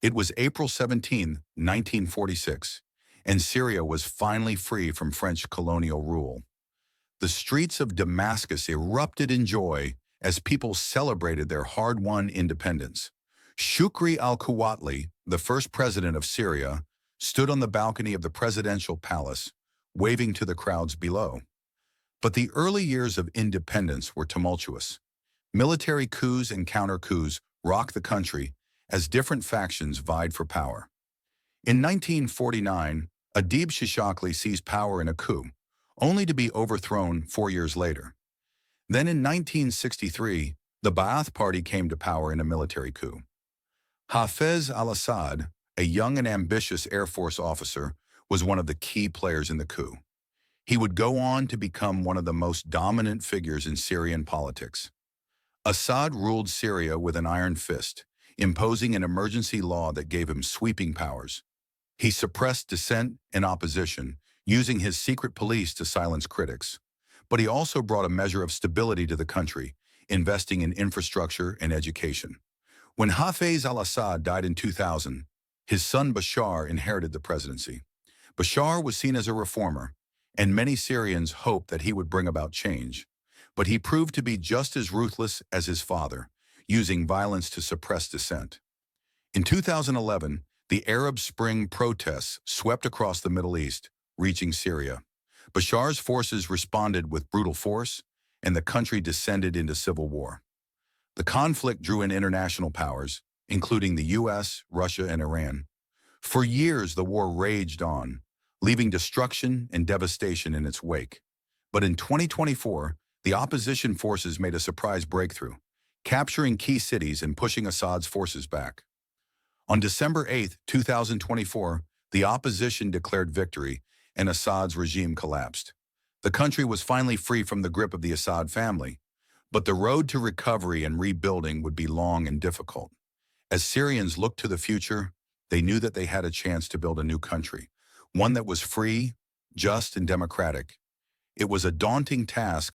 It was April 17, 1946, and Syria was finally free from French colonial rule. The streets of Damascus erupted in joy as people celebrated their hard-won independence. Shukri al-Quwatli, the first president of Syria, stood on the balcony of the presidential palace, waving to the crowds below. But the early years of independence were tumultuous. Military coups and counter-coups rocked the country as different factions vied for power. In 1949, Adib Shishakli seized power in a coup, only to be overthrown 4 years later. Then in 1963, the Ba'ath Party came to power in a military coup. Hafez al-Assad, a young and ambitious Air Force officer, was one of the key players in the coup. He would go on to become one of the most dominant figures in Syrian politics. Assad ruled Syria with an iron fist, imposing an emergency law that gave him sweeping powers. He suppressed dissent and opposition, using his secret police to silence critics. But he also brought a measure of stability to the country, investing in infrastructure and education. When Hafez al-Assad died in 2000, his son Bashar inherited the presidency. Bashar was seen as a reformer, and many Syrians hoped that he would bring about change. But he proved to be just as ruthless as his father, using violence to suppress dissent. In 2011, the Arab Spring protests swept across the Middle East, reaching Syria. Bashar's forces responded with brutal force, and the country descended into civil war. The conflict drew in international powers, including the US, Russia, and Iran. For years, the war raged on, leaving destruction and devastation in its wake. But in 2024, the opposition forces made a surprise breakthrough, capturing key cities and pushing Assad's forces back. On December 8, 2024, the opposition declared victory, and Assad's regime collapsed. The country was finally free from the grip of the Assad family, but the road to recovery and rebuilding would be long and difficult. As Syrians looked to the future, they knew that they had a chance to build a new country, one that was free, just, and democratic. It was a daunting task,